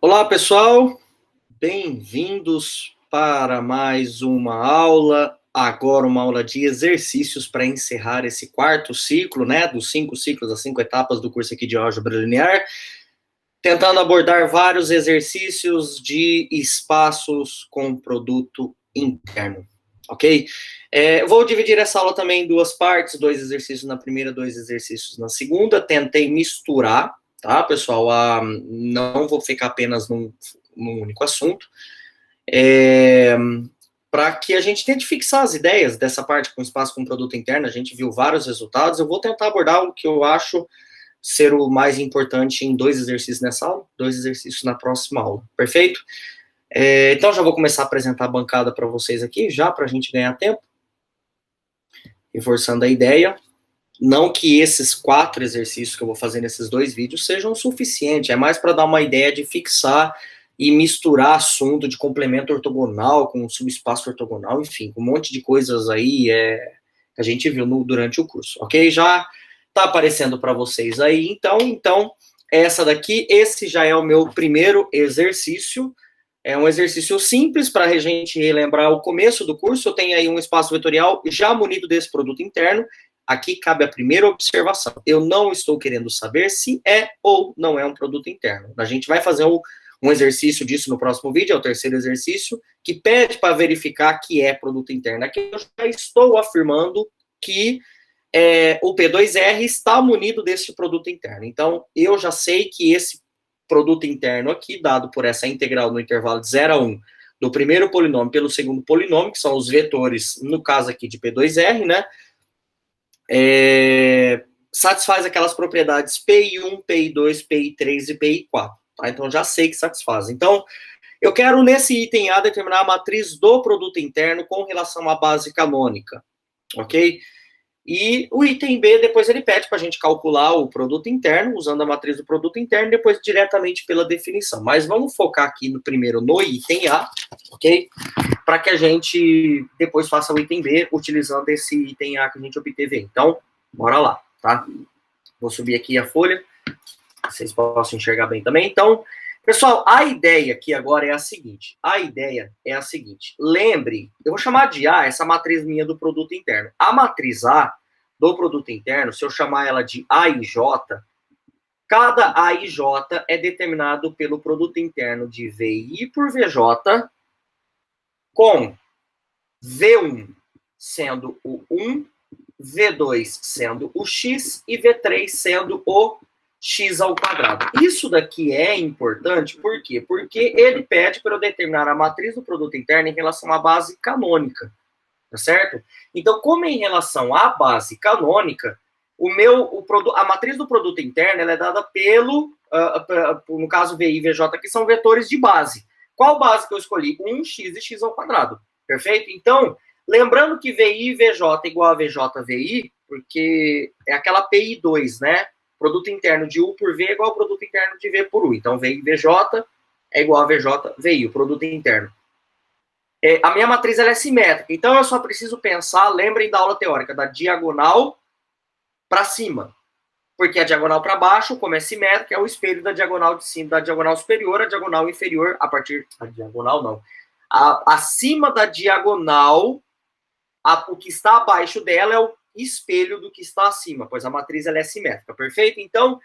Olá, pessoal, bem-vindos para mais uma aula. Agora, uma aula de exercícios para encerrar esse quarto ciclo, né? Dos 5 ciclos, as 5 etapas do curso aqui de álgebra linear, tentando abordar vários exercícios de espaços com produto interno, ok? Vou dividir essa aula também em duas partes, 2 exercícios na primeira, 2 exercícios na segunda. Tentei misturar, tá, pessoal? Não vou ficar apenas num único assunto. Para que a gente tente fixar as ideias dessa parte com espaço com produto interno, a gente viu vários resultados. Eu vou tentar abordar o que eu acho ser o mais importante em 2 exercícios nessa aula, 2 exercícios na próxima aula, perfeito? Então já vou começar a apresentar a bancada para vocês aqui, já para a gente ganhar tempo, reforçando a ideia. Não que esses 4 exercícios que eu vou fazer nesses 2 vídeos sejam suficientes, é mais para dar uma ideia de fixar e misturar assunto de complemento ortogonal com subespaço ortogonal, enfim, um monte de coisas aí que a gente viu durante o curso, ok? Já está aparecendo para vocês aí, então, essa daqui, esse já é o meu primeiro exercício. É um exercício simples para a gente relembrar o começo do curso. Eu tenho aí um espaço vetorial já munido desse produto interno. Aqui cabe a primeira observação. Eu não estou querendo saber se é ou não é um produto interno. A gente vai fazer um exercício disso no próximo vídeo, é o terceiro exercício, que pede para verificar que é produto interno. Aqui eu já estou afirmando que o P2R está munido desse produto interno. Então, eu já sei que esse produto interno aqui, dado por essa integral no intervalo de 0 a 1, do primeiro polinômio pelo segundo polinômio, que são os vetores, no caso aqui de P2R, né? Satisfaz aquelas propriedades PI1, PI2, PI3 e PI4. Tá? Então, já sei que satisfaz. Então, eu quero, nesse item A, determinar a matriz do produto interno com relação à base canônica. Ok? E o item B, depois ele pede para a gente calcular o produto interno, usando a matriz do produto interno, depois diretamente pela definição. Mas vamos focar aqui primeiro no item A, ok? Para que a gente depois faça o item B, utilizando esse item A que a gente obteve. Então, bora lá, tá? Vou subir aqui a folha, vocês possam enxergar bem também. Então, pessoal, a ideia aqui agora é a seguinte. Lembre, eu vou chamar de A essa matriz minha do produto interno. A matriz A do produto interno, se eu chamar ela de A e J, cada A e J é determinado pelo produto interno de VI por VJ, com V1 sendo o 1, V2 sendo o X e V3 sendo o X ao quadrado. Isso daqui é importante, por quê? Porque ele pede para eu determinar a matriz do produto interno em relação à base canônica, tá certo? Então, como em relação à base canônica, a matriz do produto interno ela é dada no caso VI e VJ, que são vetores de base. Qual base que eu escolhi? 1x e x ao quadrado, perfeito? Então, lembrando que VI e VJ é igual a VJ VI, porque é aquela PI2, né? Produto interno de U por V é igual ao produto interno de V por U. Então, VI VJ é igual a VJ VI, o produto interno. A minha matriz ela é simétrica, então eu só preciso pensar, lembrem da aula teórica, da diagonal para cima. Porque a diagonal para baixo, como é simétrica, é o espelho da diagonal de cima, da diagonal superior, a diagonal inferior, a diagonal não. Acima da diagonal, o que está abaixo dela é o espelho do que está acima, pois a matriz ela é simétrica, perfeito? Então,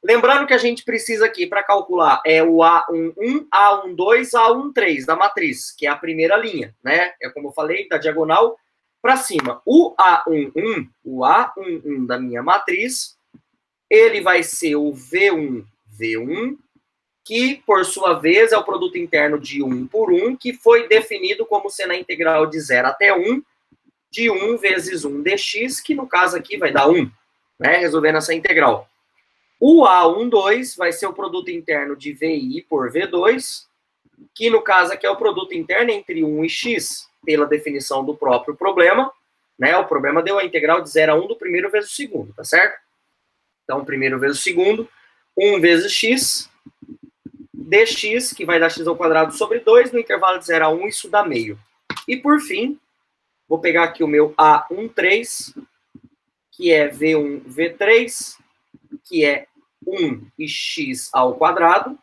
lembrando que a gente precisa aqui para calcular o A11, A12, A13 da matriz, que é a primeira linha, né? É como eu falei, da diagonal para cima. O A11 da minha matriz, ele vai ser o V1, V1, que, por sua vez, é o produto interno de 1 por 1, que foi definido como sendo a integral de 0 até 1, de 1 vezes 1 dx, que no caso aqui vai dar 1, né? Resolvendo essa integral. O A12 vai ser o produto interno de VI por V2, que no caso aqui é o produto interno entre 1 e x, pela definição do próprio problema, né? O problema deu a integral de 0 a 1 do primeiro vezes o segundo, tá certo? Então, primeiro vezes o segundo, 1 vezes x, dx, que vai dar x ao quadrado sobre 2, no intervalo de 0 a 1, isso dá meio. E por fim, vou pegar aqui o meu A13, que é V1, V3, que é 1 e x ao quadrado,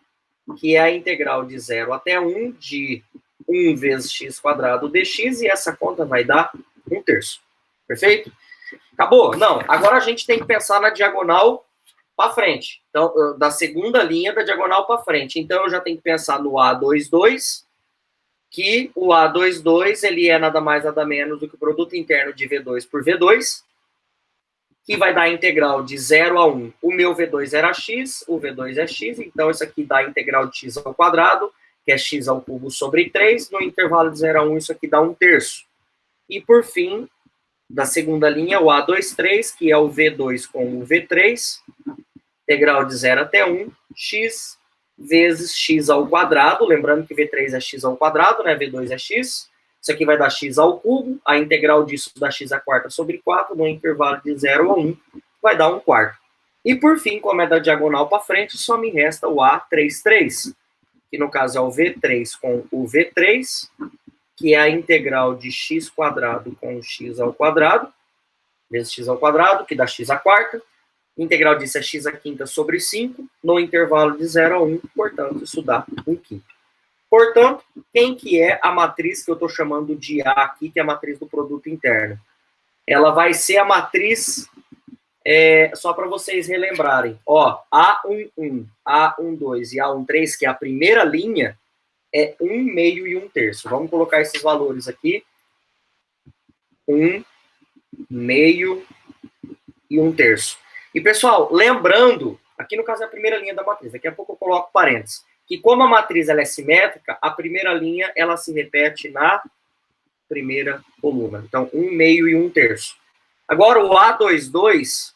que é a integral de 0 até 1 de 1 vezes x quadrado dx, e essa conta vai dar 1/3. Perfeito? Acabou? Não. Agora a gente tem que pensar na diagonal para frente. Então, da segunda linha da diagonal para frente. Então, eu já tenho que pensar no A22, que o A22 ele é nada mais nada menos do que o produto interno de V2 por V2, que vai dar a integral de 0 a 1. O meu V2 era x, o V2 é x, então isso aqui dá a integral de x ao quadrado, que é x ao cubo sobre 3. No intervalo de 0 a 1, isso aqui dá 1/3. E, por fim, da segunda linha, o A23, que é o V2 com o V3, integral de 0 até 1, x vezes x ao quadrado, lembrando que V3 é x ao quadrado, né? V2 é x, isso aqui vai dar x ao cubo, a integral disso dá x à quarta sobre 4, no intervalo de 0 a 1, vai dar 1/4. E por fim, como é da diagonal para frente, só me resta o A33, que no caso é o V3 com o V3, que é a integral de x quadrado com x ao quadrado, vezes x ao quadrado, que dá x à quarta. Integral disso é x à quinta sobre 5, no intervalo de 0 a 1, portanto, isso dá 1/5. Portanto, quem que é a matriz que eu estou chamando de A aqui, que é a matriz do produto interno? Ela vai ser a matriz, só para vocês relembrarem, ó, A11, A12 e A13, que é a primeira linha, é 1 meio e 1/3. Vamos colocar esses valores aqui. 1 meio e 1/3. E, pessoal, lembrando, aqui no caso é a primeira linha da matriz, daqui a pouco eu coloco parênteses, que como a matriz ela é simétrica, a primeira linha ela se repete na primeira coluna. Então, 1 meio e 1/3. Agora, o A22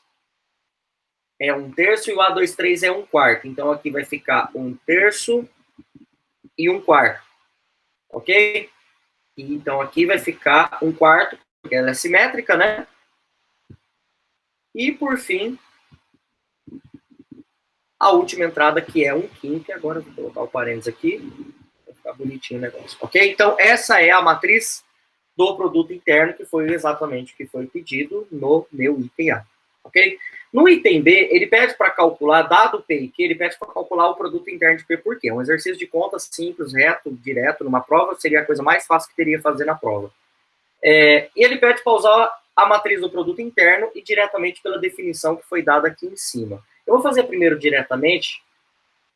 é 1/3 e o A23 é 1/4. Então, aqui vai ficar 1/3 e 1/4. Ok? E, então, aqui vai ficar 1/4, porque ela é simétrica, né? E, por fim, a última entrada, que é 1/5. Agora, vou colocar o parênteses aqui, para ficar bonitinho o negócio. Ok? Então, essa é a matriz do produto interno, que foi exatamente o que foi pedido no meu item A. Ok? No item B, ele pede para calcular, dado P e Q, ele pede para calcular o produto interno de P por Q. Um exercício de conta simples, reto, direto, numa prova, seria a coisa mais fácil que teria fazer na prova. E ele pede para usar a matriz do produto interno e diretamente pela definição que foi dada aqui em cima. Eu vou fazer primeiro diretamente,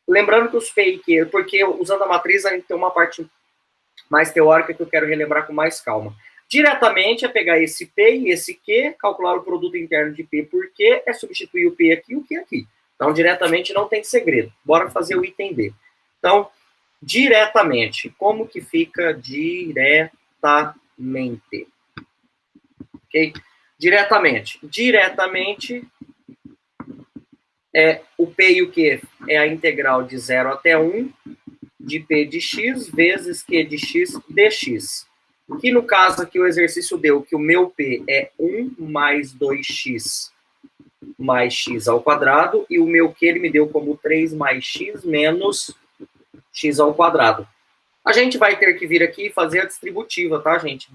lembrando que os P e Q, porque usando a matriz a gente tem uma parte mais teórica que eu quero relembrar com mais calma. Diretamente é pegar esse P e esse Q, calcular o produto interno de P por Q, é substituir o P aqui e o Q aqui. Então, diretamente não tem segredo. Bora fazer o item B. Então, diretamente, como que fica diretamente? Ok? Diretamente. Diretamente, o P e o Q é a integral de 0 até 1 de P de x vezes Q de x dx. Que no caso aqui o exercício deu que o meu P é 1 mais 2x mais x ao quadrado, e o meu Q ele me deu como 3 mais x menos x ao quadrado. A gente vai ter que vir aqui e fazer a distributiva, tá, gente?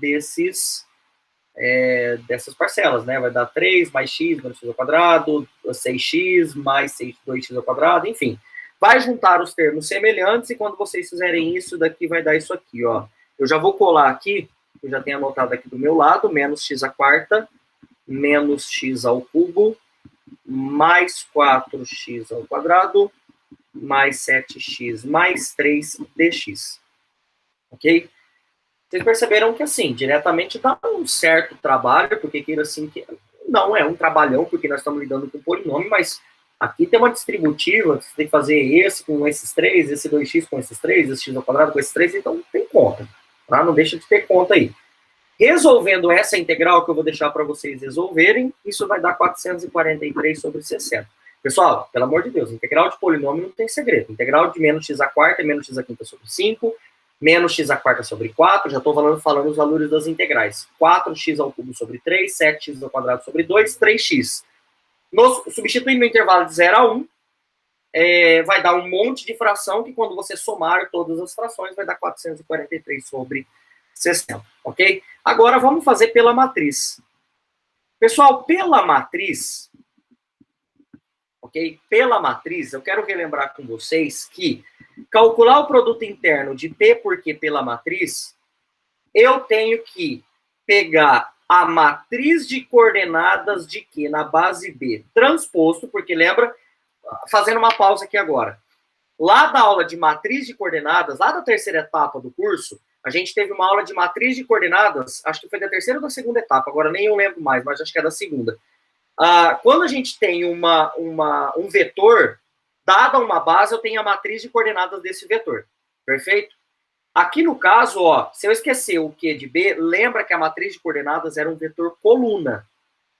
Dessas parcelas, né? Vai dar 3 mais x menos x ao quadrado, 6x mais 2x ao quadrado, enfim. Vai juntar os termos semelhantes e quando vocês fizerem isso, daqui vai dar isso aqui, ó. Eu já vou colar aqui, eu já tenho anotado aqui do meu lado, menos x à quarta, menos x ao cubo, mais 4x ao quadrado, mais 7x mais 3 dx. Ok? Vocês perceberam que, assim, diretamente dá um certo trabalho, porque queira assim, que não é um trabalhão, porque nós estamos lidando com polinômio, mas aqui tem uma distributiva, você tem que fazer esse com esses três, esse 2x com esses três, esse x ao quadrado com esses três, então tem conta, tá? Não deixa de ter conta aí. Resolvendo essa integral, que eu vou deixar para vocês resolverem, isso vai dar 443 sobre 60. Pessoal, pelo amor de Deus, integral de polinômio não tem segredo. Integral de menos x à quarta é menos x à quinta sobre 5, menos x à quarta sobre 4, já estou falando os valores das integrais. 4x ao cubo sobre 3, 7x ao quadrado sobre 2, 3x. Substituindo no intervalo de 0 a 1, vai dar um monte de fração, que quando você somar todas as frações, vai dar 443 sobre 60, ok? Agora vamos fazer pela matriz. Pessoal, pela matriz, ok? Pela matriz, eu quero relembrar com vocês que Calcular o produto interno de P por Q pela matriz, eu tenho que pegar a matriz de coordenadas de Q na base B transposto, porque lembra, fazendo uma pausa aqui agora, lá da aula de matriz de coordenadas, lá da terceira etapa do curso, a gente teve uma aula de matriz de coordenadas, acho que foi da terceira ou da segunda etapa, agora nem eu lembro mais, mas acho que é da segunda. Quando a gente tem um vetor, dada uma base, eu tenho a matriz de coordenadas desse vetor, perfeito? Aqui no caso, ó, se eu esquecer o Q de B, lembra que a matriz de coordenadas era um vetor coluna,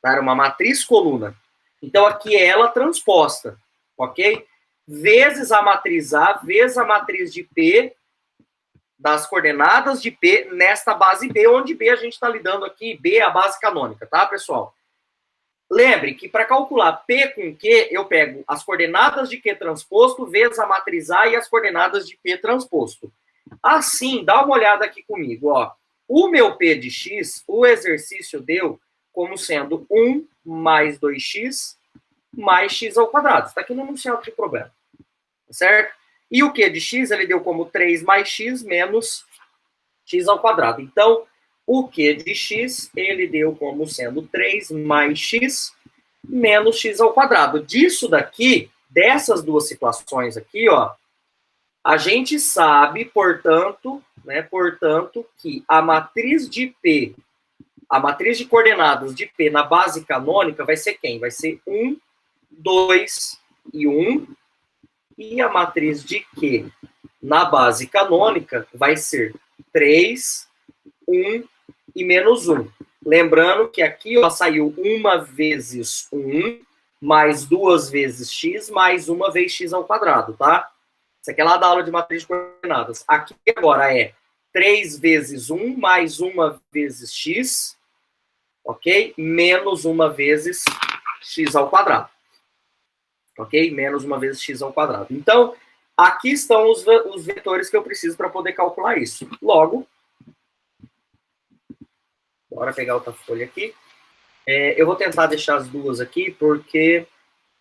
tá? Era uma matriz coluna. Então aqui é ela transposta, ok? Vezes a matriz A, vezes a matriz de P, das coordenadas de P nesta base B, onde B a gente está lidando aqui, B é a base canônica, tá, pessoal? Lembre que para calcular P com Q, eu pego as coordenadas de Q transposto vezes a matriz A e as coordenadas de P transposto. Assim, dá uma olhada aqui comigo, ó. O meu P de X, o exercício deu como sendo 1 mais 2x mais x ao quadrado. Está aqui no enunciado de problema. Certo? E o Q de X, ele deu como 3 mais x menos x ao quadrado. Então, o Q de X, ele deu como sendo 3 mais x menos x ao quadrado. Disso daqui, dessas duas situações aqui, ó, a gente sabe, portanto, que a matriz de P, a matriz de coordenadas de P na base canônica vai ser quem? Vai ser 1, 2 e 1. E a matriz de Q na base canônica vai ser 3, 1 e menos 1. Lembrando que aqui ó, saiu 1 vezes 1, mais 2 vezes x, mais 1 vezes x ao quadrado, tá? Isso aqui é lá da aula de matriz de coordenadas. Aqui agora é 3 vezes 1, mais 1 vezes x, ok? Menos 1 vezes x ao quadrado. Ok? Menos 1 vezes x ao quadrado. Então, aqui estão os vetores que eu preciso para poder calcular isso. Logo, bora pegar outra folha aqui. Eu vou tentar deixar as duas aqui, porque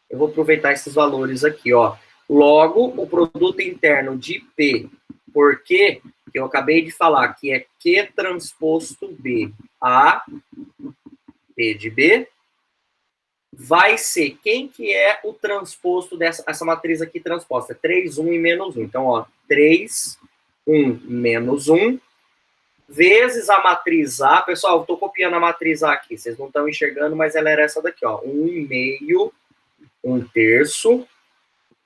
eu vou aproveitar esses valores aqui, ó. Logo, o produto interno de P por Q, que eu acabei de falar, que é Q transposto B a P de B, vai ser quem que é o transposto dessa matriz aqui transposta? 3, 1 e menos 1. Então, ó, 3, 1, menos 1, vezes a matriz A. Pessoal, eu estou copiando a matriz A aqui, vocês não estão enxergando, mas ela era essa daqui, ó. 1 meio, 1 terço.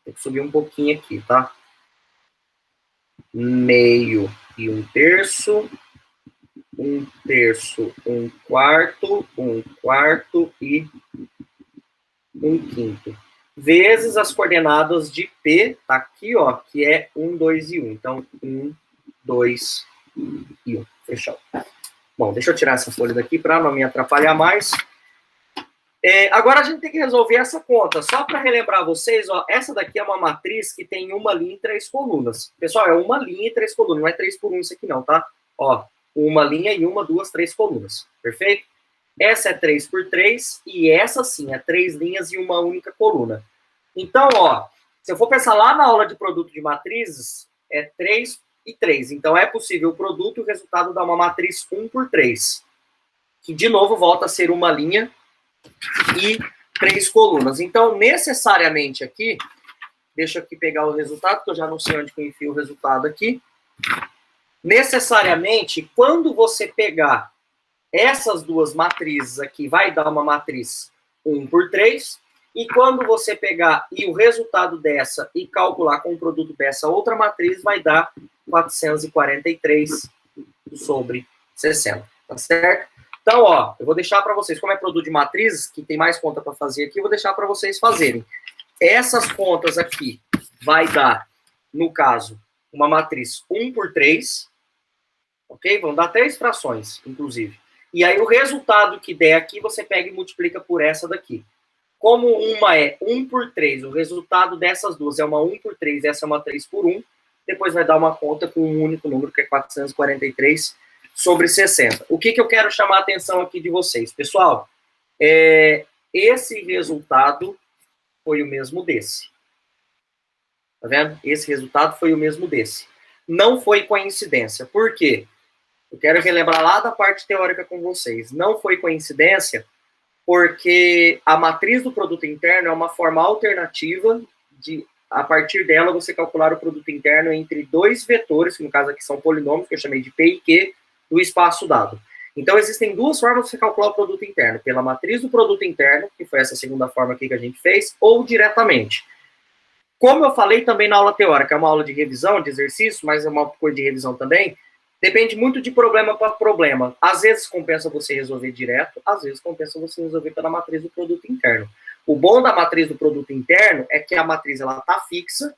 Tem que subir um pouquinho aqui, tá? Meio e 1 terço. 1 terço, 1 quarto e 1 quinto. Vezes as coordenadas de P, tá aqui, ó, que é 1, 2 e 1. Então, 1, 2 e 1. Fechou. Bom, deixa eu tirar essa folha daqui para não me atrapalhar mais. Agora a gente tem que resolver essa conta. Só para relembrar vocês, ó, essa daqui é uma matriz que tem uma linha e 3 colunas. Pessoal, é uma linha e 3 colunas, não é 3 por 1 isso aqui não, tá? Ó, uma linha e 1, 2, 3 colunas. Perfeito? Essa é 3 por 3 e essa sim é 3 linhas e uma única coluna. Então, ó, se eu for pensar lá na aula de produto de matrizes, é 3 e 3. Então, é possível o produto e o resultado dá uma matriz 1 por 3. Que, de novo, volta a ser uma linha e 3 colunas. Então, necessariamente aqui, deixa eu aqui pegar o resultado, que eu já não sei onde que eu enfio o resultado aqui. Necessariamente, quando você pegar essas duas matrizes aqui, vai dar uma matriz 1 por 3, e quando você pegar e o resultado dessa e calcular com o produto dessa outra matriz, vai dar 443 sobre 60, tá certo? Então, ó, eu vou deixar para vocês, como é produto de matrizes, que tem mais conta para fazer aqui, eu vou deixar para vocês fazerem. Essas contas aqui vai dar, no caso, uma matriz 1 por 3, ok? Vão dar 3 frações, inclusive. E aí o resultado que der aqui, você pega e multiplica por essa daqui. Como uma é 1 por 3, o resultado dessas duas é uma 1 por 3, essa é uma 3 por 1, depois vai dar uma conta com um único número, que é 443 sobre 60. O que eu quero chamar a atenção aqui de vocês? Pessoal, esse resultado foi o mesmo desse. Tá vendo? Esse resultado foi o mesmo desse. Não foi coincidência. Por quê? Eu quero relembrar lá da parte teórica com vocês. Não foi coincidência porque a matriz do produto interno é uma forma alternativa de, a partir dela, você calcular o produto interno entre dois vetores, que no caso aqui são polinômios, que eu chamei de P e Q, do espaço dado. Então, existem duas formas de você calcular o produto interno. Pela matriz do produto interno, que foi essa segunda forma aqui que a gente fez, ou diretamente. Como eu falei também na aula teórica, é uma aula de revisão, de exercício, mas é uma coisa de revisão também, depende muito de problema para problema. Às vezes compensa você resolver direto, às vezes compensa você resolver pela matriz do produto interno. O bom da matriz do produto interno é que a matriz ela está fixa,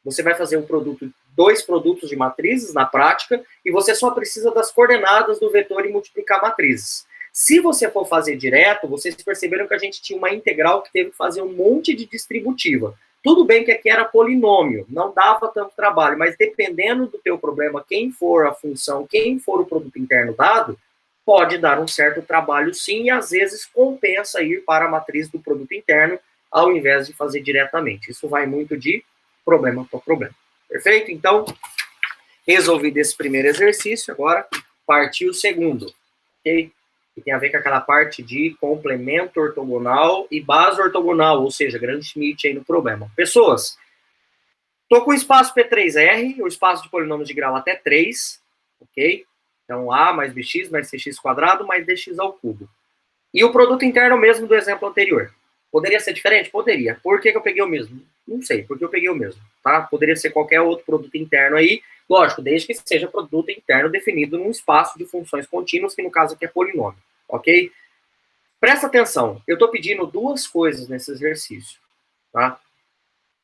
você vai fazer um produto, dois produtos de matrizes na prática, e você só precisa das coordenadas do vetor e multiplicar matrizes. Se você for fazer direto, vocês perceberam que a gente tinha uma integral que teve que fazer um monte de distributiva. Tudo bem que aqui era polinômio, não dava tanto trabalho, mas dependendo do teu problema, quem for a função, quem for o produto interno dado, pode dar um certo trabalho sim, e às vezes compensa ir para a matriz do produto interno, ao invés de fazer diretamente. Isso vai muito de problema para problema. Perfeito? Então, resolvido esse primeiro exercício, agora partiu o segundo, ok? Que tem a ver com aquela parte de complemento ortogonal e base ortogonal, ou seja, Gram-Schmidt aí no problema. Pessoas, estou com o espaço P3R, o espaço de polinômios de grau até 3, ok? Então, A mais BX mais CX quadrado mais DX ao cubo. E o produto interno mesmo do exemplo anterior. Poderia ser diferente? Poderia. Por que eu peguei o mesmo? Não sei, porque eu peguei o mesmo, tá? Poderia ser qualquer outro produto interno aí, lógico, desde que seja produto interno definido num espaço de funções contínuas, que no caso aqui é polinômio, ok? Presta atenção, eu estou pedindo duas coisas nesse exercício, tá?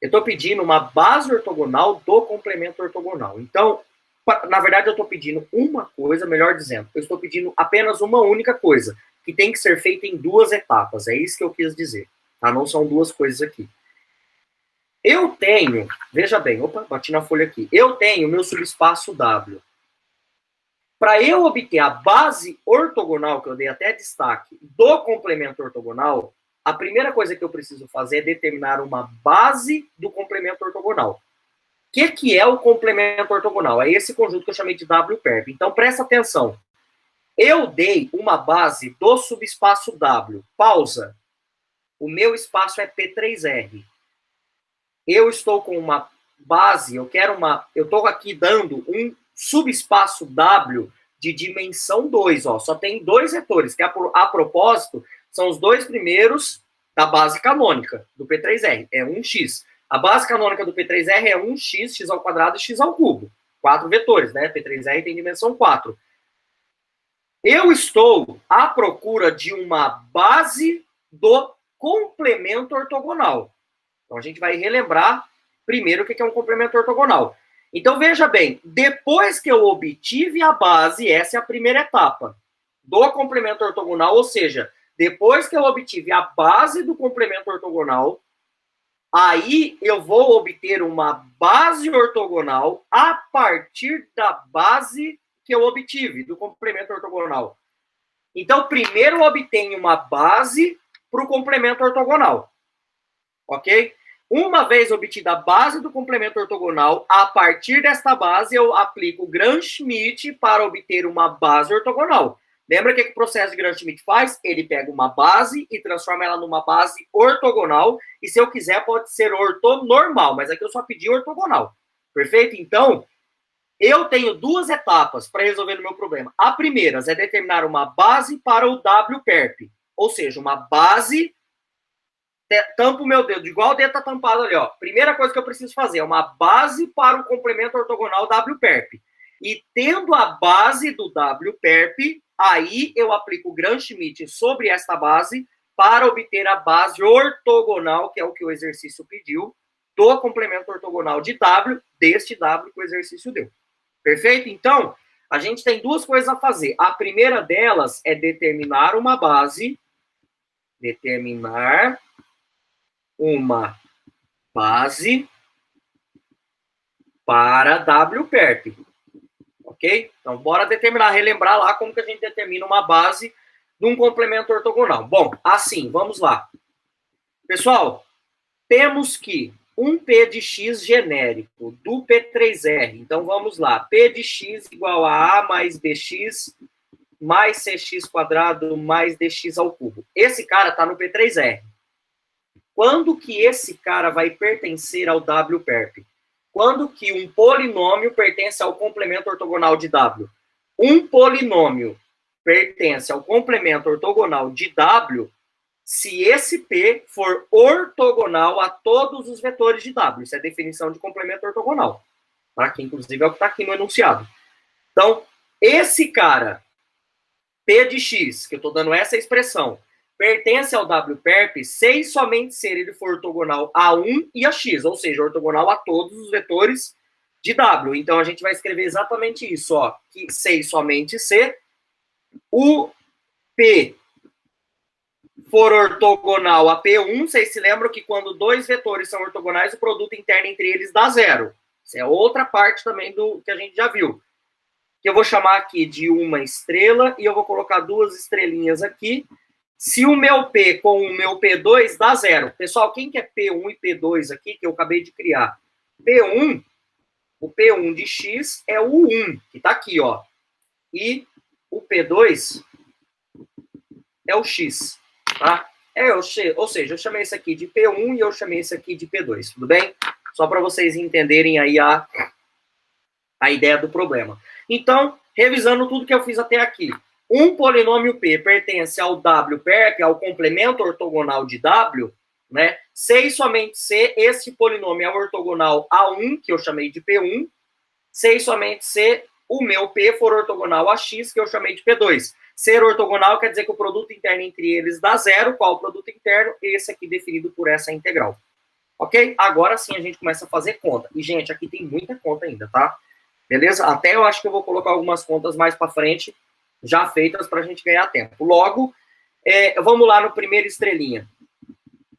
Eu estou pedindo uma base ortogonal do complemento ortogonal. Então, na verdade, eu estou pedindo uma coisa, melhor dizendo, eu estou pedindo apenas uma única coisa, que tem que ser feita em duas etapas, é isso que eu quis dizer, tá? Não são duas coisas aqui. Eu tenho, veja bem, opa, bati na folha aqui, eu tenho meu subespaço W. Para eu obter a base ortogonal, que eu dei até destaque, do complemento ortogonal, a primeira coisa que eu preciso fazer é determinar uma base do complemento ortogonal. O que é o complemento ortogonal? É esse conjunto que eu chamei de W-perp. Então, presta atenção. Eu dei uma base do subespaço W. Pausa. O meu espaço é P3R. Eu estou com uma base, eu estou aqui dando um subespaço W de dimensão 2, ó. Só tem dois vetores, que a propósito são os dois primeiros da base canônica do P3R, é 1x. A base canônica do P3R é 1x, x ao quadrado e x ao cubo. 4 vetores, né? P3R tem dimensão 4. Eu estou à procura de uma base do complemento ortogonal. Então, a gente vai relembrar primeiro o que é um complemento ortogonal. Então, veja bem, depois que eu obtive a base, essa é a primeira etapa do complemento ortogonal, ou seja, depois que eu obtive a base do complemento ortogonal, aí eu vou obter uma base ortogonal a partir da base que eu obtive, do complemento ortogonal. Então, primeiro eu obtenho uma base para o complemento ortogonal. Ok? Uma vez obtida a base do complemento ortogonal, a partir desta base eu aplico Gram-Schmidt para obter uma base ortogonal. Lembra que o processo de Gram-Schmidt faz? Ele pega uma base e transforma ela numa base ortogonal, e se eu quiser pode ser ortonormal, mas aqui eu só pedi ortogonal. Perfeito? Então, eu tenho duas etapas para resolver o meu problema. A primeira é determinar uma base para o W-perp, ou seja, uma base. Tampo o meu dedo, igual o dedo tá tampado ali, ó. Primeira coisa que eu preciso fazer é uma base para o complemento ortogonal W-perp. E tendo a base do W-perp, aí eu aplico o Gram-Schmidt sobre esta base para obter a base ortogonal, que é o que o exercício pediu, do complemento ortogonal de W, deste W que o exercício deu. Perfeito? Então, a gente tem duas coisas a fazer. A primeira delas é determinar uma base, para W-perp. Ok? Então, bora relembrar lá como que a gente determina uma base de um complemento ortogonal. Bom, assim, vamos lá. Pessoal, temos que um P de x genérico do P3R. Então, vamos lá. P de x igual a mais bx mais cx quadrado mais dx ao cubo. Esse cara está no P3R. Quando que esse cara vai pertencer ao WPERP? Quando que um polinômio pertence ao complemento ortogonal de W? Um polinômio pertence ao complemento ortogonal de W se esse P for ortogonal a todos os vetores de W. Isso é definição de complemento ortogonal. Tá? Que, inclusive, é o que está aqui no enunciado. Então, esse cara, P de x, que eu estou dando essa expressão, pertence ao WPERP se e somente se ele for ortogonal a 1 e a x, ou seja, ortogonal a todos os vetores de W. Então, a gente vai escrever exatamente isso, ó, que se e somente se o P for ortogonal a P1, vocês se lembram que quando dois vetores são ortogonais, o produto interno entre eles dá zero. Isso é outra parte também do que a gente já viu. Que eu vou chamar aqui de uma estrela e eu vou colocar duas estrelinhas aqui. Se o meu P com o meu P2 dá zero. Pessoal, quem que é P1 e P2 aqui que eu acabei de criar? P1, o P1 de x é o 1, que está aqui, ó. E o P2 é o x, tá? Ou seja, eu chamei esse aqui de P1 e eu chamei esse aqui de P2, tudo bem? Só para vocês entenderem aí a ideia do problema. Então, revisando tudo que eu fiz até aqui. Um polinômio P pertence ao WPERP, ao complemento ortogonal de W, né? Se e somente se esse polinômio é ortogonal a 1, que eu chamei de P1, se e somente se o meu P for ortogonal a x, que eu chamei de P2. Ser ortogonal quer dizer que o produto interno entre eles dá zero. Qual o produto interno? Esse aqui definido por essa integral. Ok? Agora sim a gente começa a fazer conta. E, gente, aqui tem muita conta ainda, tá? Beleza? Até eu acho que eu vou colocar algumas contas mais para frente, já feitas, para a gente ganhar tempo. Logo, vamos lá no primeiro estrelinha.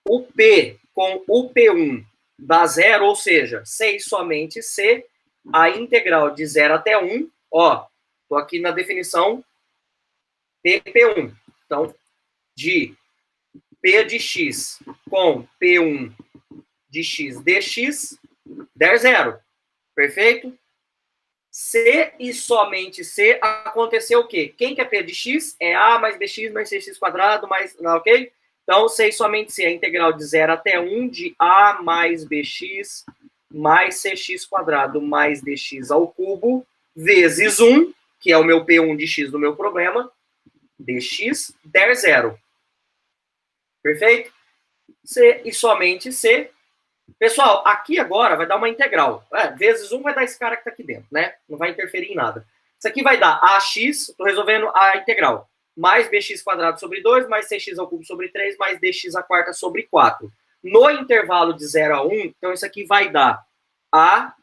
O P com o P1 dá zero, ou seja, se e somente se a integral de 0 até 1, ó, tô aqui na definição P1. Então, de P de x com P1 de x dx, der zero. Perfeito? Se e somente se aconteceu o quê? Quem que é P de x? É A mais BX mais CX quadrado, mais... Ok? Então, se e somente se a integral de 0 até 1 de A mais BX mais CX quadrado mais DX ao cubo, vezes 1, que é o meu P1 de x do meu problema, dx, der zero. Perfeito? Se e somente se. Pessoal, aqui agora vai dar uma integral. Vezes 1 vai dar esse cara que está aqui dentro, né? Não vai interferir em nada. Isso aqui vai dar ax, estou resolvendo a integral, mais bx quadrado sobre 2, mais cx ao cubo sobre 3, mais dx à quarta sobre 4. No intervalo de 0 a 1, então isso aqui vai dar a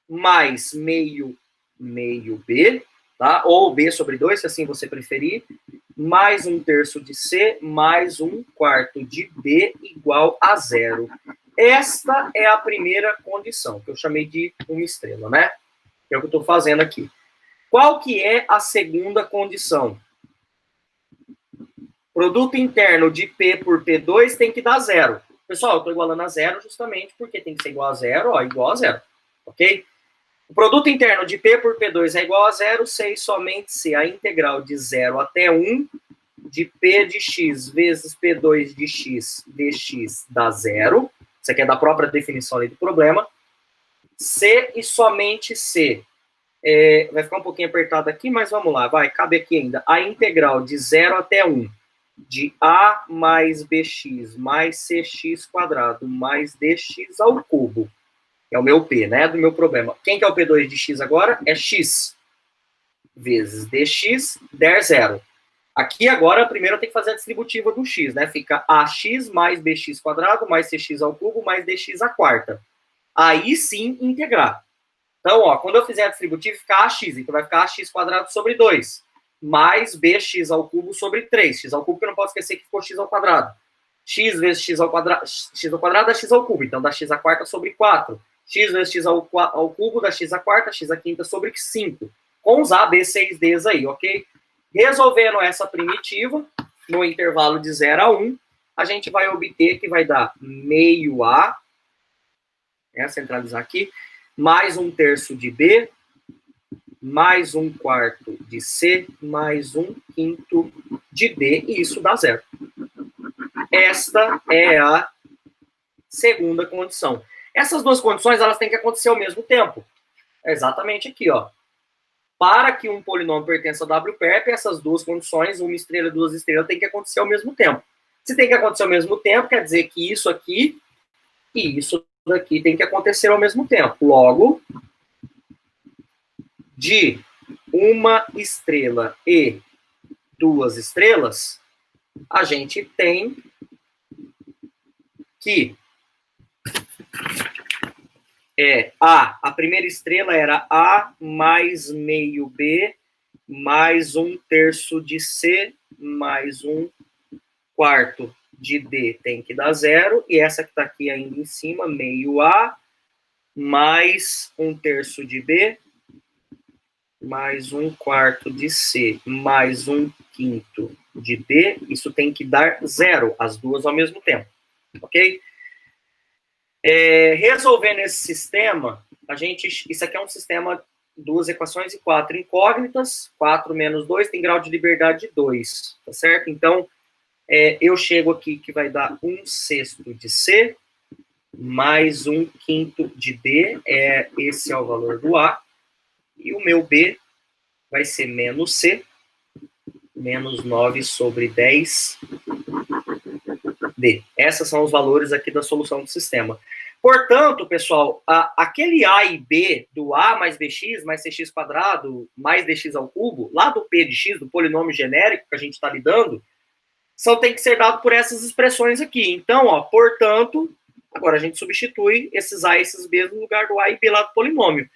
mais meio b, tá? Ou b sobre 2, se assim você preferir, mais 1/3 de c, mais 1/4 de b igual a zero. Esta é a primeira condição, que eu chamei de uma estrela, né? Que é o que eu estou fazendo aqui. Qual que é a segunda condição? Produto interno de P por P2 tem que dar zero. Pessoal, eu estou igualando a zero justamente porque tem que ser igual a zero, ó, igual a zero. Ok? O produto interno de P por P2 é igual a zero, se e somente se a integral de 0 até 1 de P de x vezes P2 de x dx dá zero. Isso aqui é da própria definição ali do problema. Se e somente se. Vai ficar um pouquinho apertado aqui, mas vamos lá. Vai, cabe aqui ainda. A integral de 0 até 1 de A mais BX mais CX quadrado mais DX ao cubo. É o meu P, né? Do meu problema. Quem que é o P2 de x agora? É x vezes dx der zero. Aqui agora, primeiro eu tenho que fazer a distributiva do x, né? Fica ax mais bx quadrado mais cx ao cubo mais dx à quarta. Aí sim integrar. Então, ó, quando eu fizer a distributiva, fica ax, então vai ficar ax quadrado sobre 2 mais bx ao cubo sobre 3. X ao cubo, que eu não posso esquecer que ficou x ao quadrado. X vezes x ao quadrado dá x ao cubo, então dá x à quarta sobre 4. X vezes x ao cubo dá x à quarta, x à quinta sobre 5. Com os A, B, C e Ds aí, ok? Resolvendo essa primitiva, no intervalo de 0 a 1, a gente vai obter que vai dar meio A centralizar aqui, mais 1/3 de B, mais 1/4 de C, mais 1/5 de D, e isso dá 0. Esta é a segunda condição. Essas duas condições, elas têm que acontecer ao mesmo tempo. É exatamente aqui, ó. Para que um polinômio pertença ao WPERP, essas duas condições, uma estrela e duas estrelas, tem que acontecer ao mesmo tempo. Se tem que acontecer ao mesmo tempo, quer dizer que isso aqui e isso daqui tem que acontecer ao mesmo tempo. Logo, de uma estrela e duas estrelas, a gente tem que a primeira estrela era A mais meio B, mais 1/3 de C, mais 1/4 de D, tem que dar 0, e essa que está aqui ainda em cima, meio A, mais 1/3 de B, mais 1/4 de C, mais 1/5 de D, isso tem que dar 0, as duas ao mesmo tempo, ok? Resolvendo esse sistema, isso aqui é um sistema, duas equações e 4 incógnitas, 4 menos 2 tem grau de liberdade de 2, tá certo? Então, eu chego aqui que vai dar 1/6 de C, mais 1/5 de D, esse é o valor do A, e o meu B vai ser menos C, menos 9/10 D. Esses são os valores aqui da solução do sistema. Portanto, pessoal, aquele A e B do A mais BX mais CX quadrado mais DX ao cubo, lá do P de X, do polinômio genérico que a gente está lidando, tem que ser dado por essas expressões aqui. Então, ó, portanto, agora a gente substitui esses A e esses B no lugar do A e B lá do polinômio.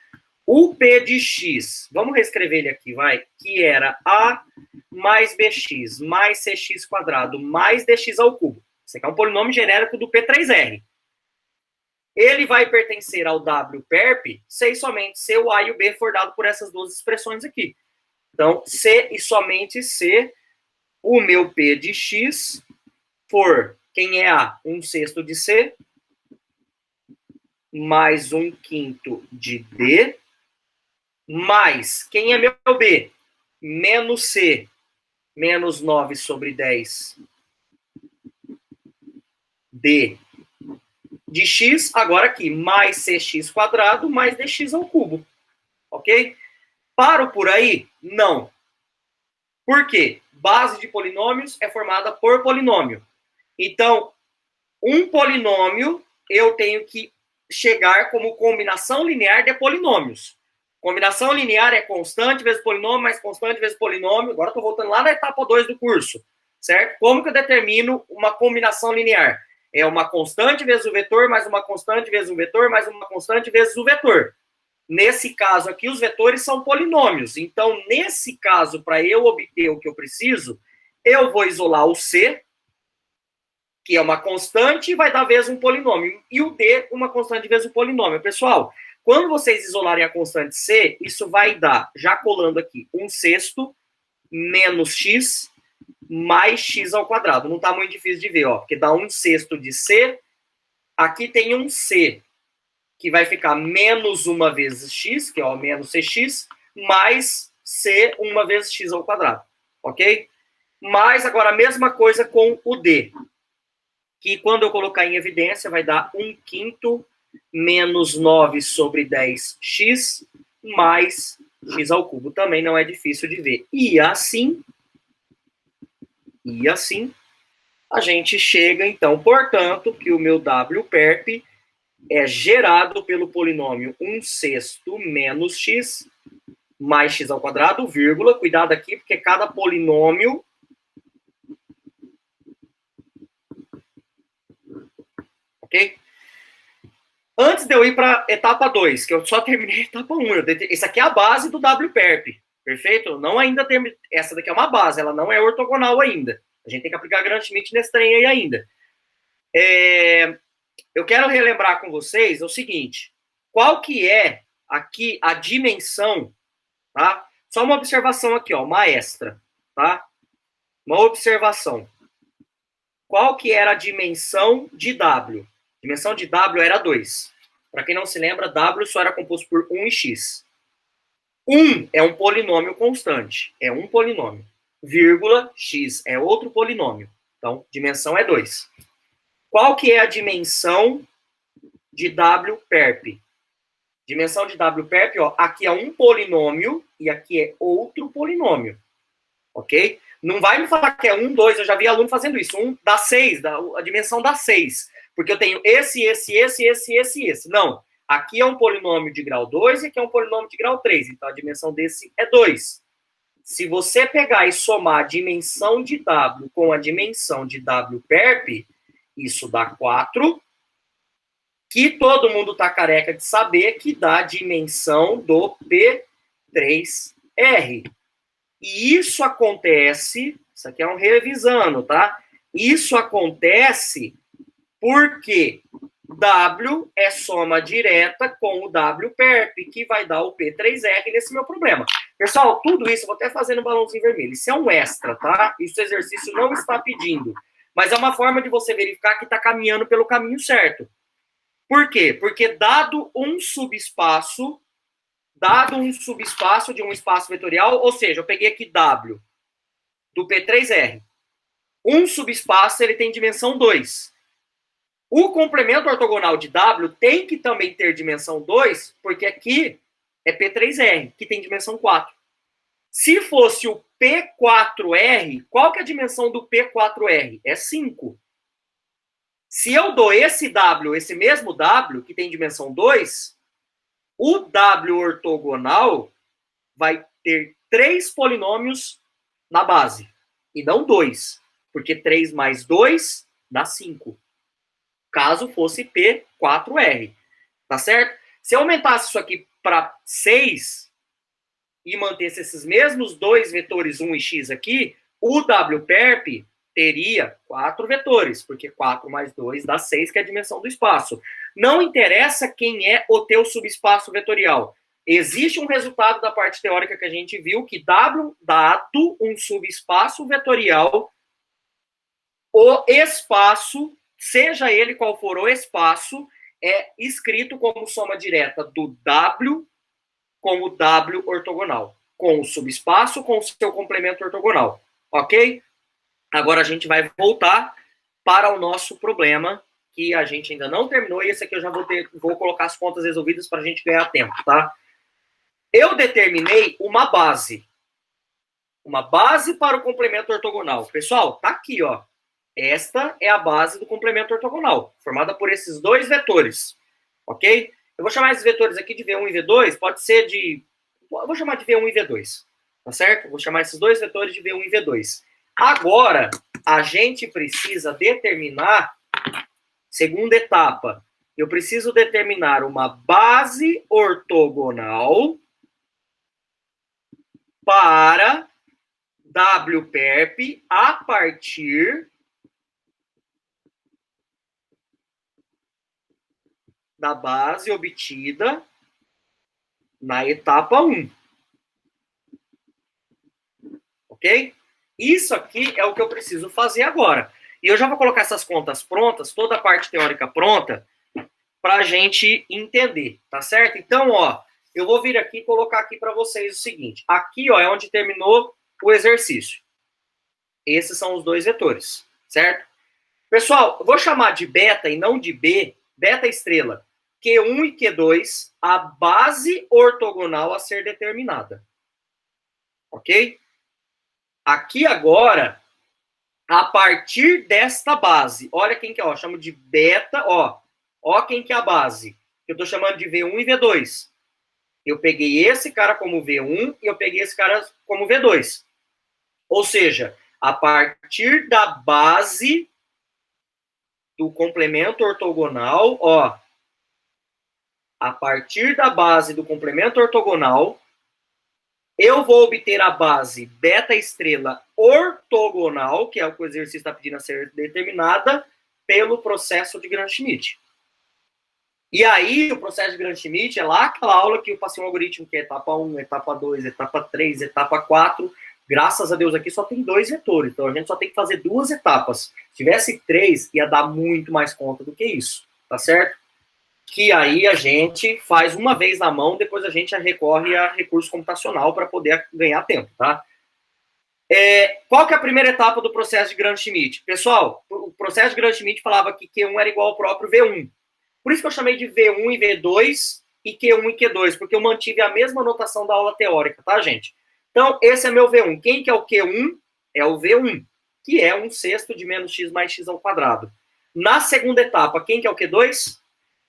O P de X, vamos reescrever ele aqui, vai, que era A mais BX mais CX quadrado mais DX ao cubo. Esse aqui é um polinômio genérico do P3R. Ele vai pertencer ao WPERP se e somente se o A e o B for dado por essas duas expressões aqui. Então, se e somente se o meu P de X for, quem é A? 1/6 de C, mais 1/5 de D, mais, quem é meu B? Menos C, menos 9/10 D de X, agora aqui, mais CX quadrado, mais DX ao cubo. Ok? Paro por aí? Não. Por quê? Base de polinômios é formada por polinômio. Então, um polinômio eu tenho que chegar como combinação linear de polinômios. Combinação linear é constante vezes polinômio, mais constante vezes polinômio. Agora estou voltando lá na etapa 2 do curso, certo? Como que eu determino uma combinação linear? É uma constante vezes o vetor, mais uma constante vezes o vetor, mais uma constante vezes o vetor. Nesse caso aqui, os vetores são polinômios. Então, nesse caso, para eu obter o que eu preciso, eu vou isolar o C, que é uma constante, e vai dar vezes um polinômio. E o D, uma constante vezes um polinômio. Pessoal, quando vocês isolarem a constante C, isso vai dar, já colando aqui, 1/6 menos x mais x ao quadrado. Não está muito difícil de ver, ó, porque dá 1/6 de C. Aqui tem um C, que vai ficar menos 1 vezes x, que é o menos cx, mais c 1 vezes x ao quadrado. Ok? Mas agora a mesma coisa com o D, que quando eu colocar em evidência vai dar 1/5 menos 9/10x mais x ao cubo. Também não é difícil de ver. E assim, a gente chega, então, portanto, que o meu WPERP é gerado pelo polinômio 1/6 menos x mais x ao quadrado, vírgula, cuidado aqui, porque cada polinômio ok? Antes de eu ir para a etapa 2, que eu só terminei a etapa 1, isso aqui é a base do WPERP, perfeito? Não ainda tem, essa daqui é uma base, ela não é ortogonal ainda. A gente tem que aplicar Gram Schmidt nesse trem aí ainda. Eu quero relembrar com vocês o seguinte, qual que é aqui a dimensão, tá? Só uma observação aqui, ó, uma extra, tá? Uma observação. Qual que era a dimensão de W? A dimensão de W era 2, Para quem não se lembra, W só era composto por 1 e x. 1 é um polinômio constante, é um polinômio. Vírgula, x é outro polinômio. Então, dimensão é 2. Qual que é a dimensão de W perp? Dimensão de W perp, ó, aqui é um polinômio e aqui é outro polinômio. Ok? Não vai me falar que é 1, 2, eu já vi aluno fazendo isso. 1 dá 6, a dimensão dá 6. Porque eu tenho esse. Não. Aqui é um polinômio de grau 2 e aqui é um polinômio de grau 3. Então, a dimensão desse é 2. Se você pegar e somar a dimensão de W com a dimensão de W perp, isso dá 4, que todo mundo tá careca de saber que dá a dimensão do P3R. E isso acontece, isso aqui é um revisando, tá? Isso acontece porque W é soma direta com o W perp, que vai dar o P3R nesse meu problema. Pessoal, tudo isso, eu vou até fazer no balãozinho vermelho. Isso é um extra, tá? Isso o exercício não está pedindo. Mas é uma forma de você verificar que está caminhando pelo caminho certo. Por quê? Porque dado um subespaço de um espaço vetorial, ou seja, eu peguei aqui W do P3R. Um subespaço, ele tem dimensão 2. O complemento ortogonal de W tem que também ter dimensão 2, porque aqui é P3R, que tem dimensão 4. Se fosse o P4R, qual que é a dimensão do P4R? É 5. Se eu dou esse W, esse mesmo W, que tem dimensão 2, o W ortogonal vai ter 3 polinômios na base, e não 2, porque 3 mais 2 dá 5. Caso fosse P4R, tá certo? Se eu aumentasse isso aqui para 6 e mantesse esses mesmos dois vetores 1 e x aqui, o W perp teria 4 vetores, porque 4 mais 2 dá 6, que é a dimensão do espaço. Não interessa quem é o teu subespaço vetorial. Existe um resultado da parte teórica que a gente viu, que W, dado um subespaço vetorial, o espaço, seja ele qual for o espaço, é escrito como soma direta do W com o W ortogonal, com o subespaço, com o seu complemento ortogonal. Ok? Agora a gente vai voltar para o nosso problema, que a gente ainda não terminou, e esse aqui eu já vou colocar as contas resolvidas para a gente ganhar tempo, tá? Eu determinei uma base para o complemento ortogonal. Pessoal, tá aqui, ó. Esta é a base do complemento ortogonal, formada por esses dois vetores, ok? Eu vou chamar esses vetores aqui de V1 e V2, pode ser de... Eu vou chamar de V1 e V2, tá certo? Vou chamar esses dois vetores de V1 e V2. Agora, a gente precisa determinar, segunda etapa, eu preciso determinar uma base ortogonal para W perp a partir da base obtida na etapa 1. Ok? Isso aqui é o que eu preciso fazer agora. E eu já vou colocar essas contas prontas, toda a parte teórica pronta, para a gente entender, tá certo? Então, ó, eu vou vir aqui e colocar aqui para vocês o seguinte. Aqui, ó, é onde terminou o exercício. Esses são os dois vetores, certo? Pessoal, eu vou chamar de beta e não de B, beta estrela, Q1 e Q2, a base ortogonal a ser determinada. Ok? Aqui agora, a partir desta base, olha quem que é, ó, chamo de beta, ó quem que é a base. Eu estou chamando de V1 e V2. Eu peguei esse cara como V1 e eu peguei esse cara como V2. Ou seja, a partir da base do complemento ortogonal, ó, a partir da base do complemento ortogonal, eu vou obter a base beta estrela ortogonal, que é o que o exercício está pedindo a ser determinada, pelo processo de Gram-Schmidt. E aí, o processo de Gram-Schmidt é lá aquela aula que eu passei um algoritmo que é etapa 1, etapa 2, etapa 3, etapa 4. Graças a Deus aqui só tem 2 vetores, então a gente só tem que fazer 2 etapas. Se tivesse 3, ia dar muito mais conta do que isso, tá certo? que aí a gente faz uma vez na mão, depois a gente recorre a recurso computacional para poder ganhar tempo, tá? Qual que é a primeira etapa do processo de Gram-Schmidt? Pessoal, o processo de Gram-Schmidt falava que Q1 era igual ao próprio V1. Por isso que eu chamei de V1 e V2 e Q1 e Q2, porque eu mantive a mesma notação da aula teórica, tá, gente? Então, esse é meu V1. Quem que é o Q1? É o V1, que é 1/6 de menos x mais x ao quadrado. Na segunda etapa, quem que é o Q2?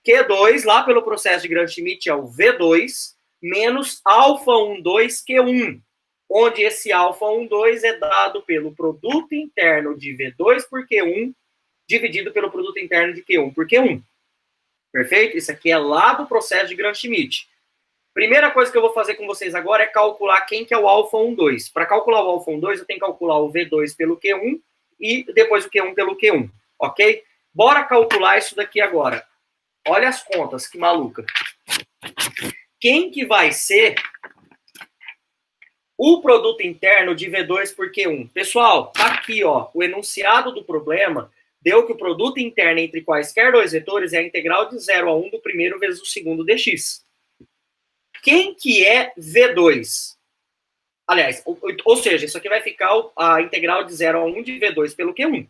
Q2, lá pelo processo de Gram-Schmidt, é o V2 menos alfa 12 Q1, onde esse alfa 12 é dado pelo produto interno de V2 por Q1 dividido pelo produto interno de Q1 por Q1. Perfeito? Isso aqui é lá do processo de Gram-Schmidt. Primeira coisa que eu vou fazer com vocês agora é calcular quem que é o alfa 12. Para calcular o alfa 12, eu tenho que calcular o V2 pelo Q1 e depois o Q1 pelo Q1, ok? Bora calcular isso daqui agora. Olha as contas, que maluca. Quem que vai ser o produto interno de V2 por Q1? Pessoal, tá aqui, ó, o enunciado do problema deu que o produto interno entre quaisquer dois vetores é a integral de 0 a 1 do primeiro vezes o segundo dx. Quem que é V2? Aliás, ou seja, isso aqui vai ficar a integral de 0 a 1 de V2 pelo Q1.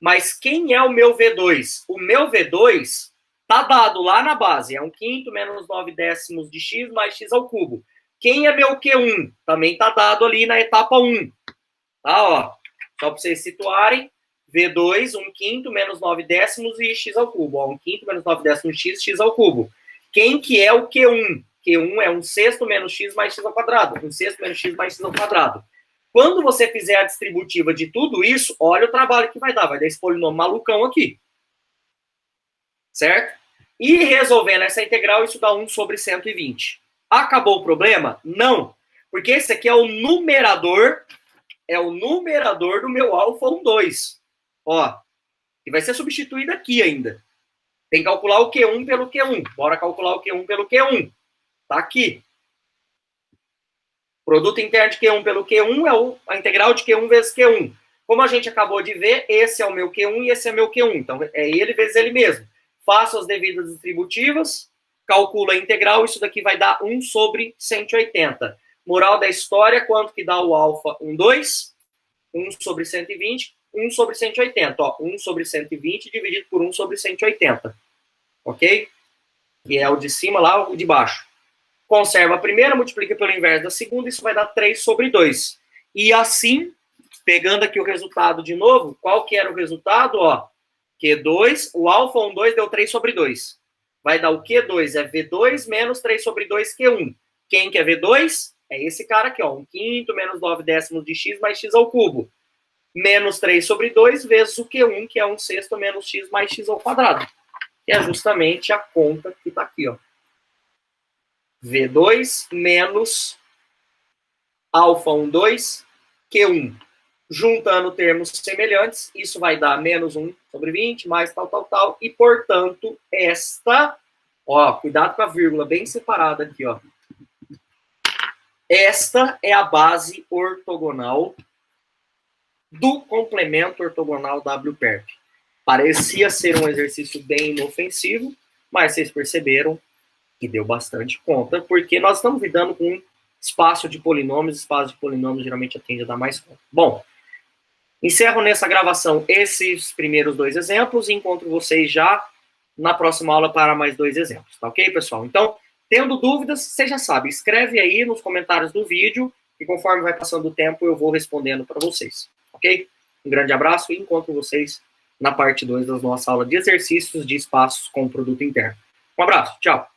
Mas quem é o meu V2? O meu V2 tá dado lá na base, é 1/5 menos 9/10 de x mais x ao cubo. Quem é meu Q1? Também tá dado ali na etapa 1. Tá, ó. Só para vocês situarem, V2, 1/5 menos 9/10 e x ao cubo. Ó, 1/5 menos 9/10 x, x ao cubo. Quem que é o Q1? Q1 é 1/6 menos x mais x ao quadrado. 1/6 menos x mais x ao quadrado. Quando você fizer a distributiva de tudo isso, olha o trabalho que vai dar. Vai dar esse polinômio malucão aqui. Certo? E resolvendo essa integral, isso dá 1 sobre 120. Acabou o problema? Não. Porque esse aqui é o numerador do meu alfa 12. Ó, que vai ser substituído aqui ainda. Tem que calcular o Q1 pelo Q1. Bora calcular o Q1 pelo Q1. Tá aqui. Produto interno de Q1 pelo Q1 é a integral de Q1 vezes Q1. Como a gente acabou de ver, esse é o meu Q1 e esse é meu Q1. Então, é ele vezes ele mesmo. Faço as devidas distributivas, calculo a integral, isso daqui vai dar 1 sobre 180. Moral da história, quanto que dá o alfa 12? 1 sobre 120, 1 sobre 180. Ó, 1 sobre 120 dividido por 1 sobre 180. Ok? Que é o de cima lá, o de baixo. Conserva a primeira, multiplica pelo inverso da segunda, isso vai dar 3 sobre 2. E assim, pegando aqui o resultado de novo, qual que era o resultado? Ó, Q2, o alfa 12 deu 3 sobre 2. Vai dar o Q2, é V2 menos 3 sobre 2 Q1. Quem que é V2? É esse cara aqui, ó, 1/5 menos 9/10 de x mais x ao cubo. Menos 3 sobre 2 vezes o Q1, que é 1/6 menos x mais x ao quadrado. Que é justamente a conta que tá aqui, ó. V2 menos alfa 12 Q1. Juntando termos semelhantes, isso vai dar menos 1 sobre 20, mais tal, tal, tal. E, portanto, esta... Ó, cuidado com a vírgula bem separada aqui, ó. Esta é a base ortogonal do complemento ortogonal WPERP. Parecia ser um exercício bem inofensivo, mas vocês perceberam que deu bastante conta, porque nós estamos lidando com espaço de polinômios geralmente atende a dar mais conta. Bom, encerro nessa gravação esses primeiros 2 exemplos e encontro vocês já na próxima aula para mais 2 exemplos, tá ok, pessoal? Então, tendo dúvidas, você já sabe, escreve aí nos comentários do vídeo e conforme vai passando o tempo eu vou respondendo para vocês, ok? Um grande abraço e encontro vocês na parte 2 da nossa aula de exercícios de espaços com produto interno. Um abraço, tchau!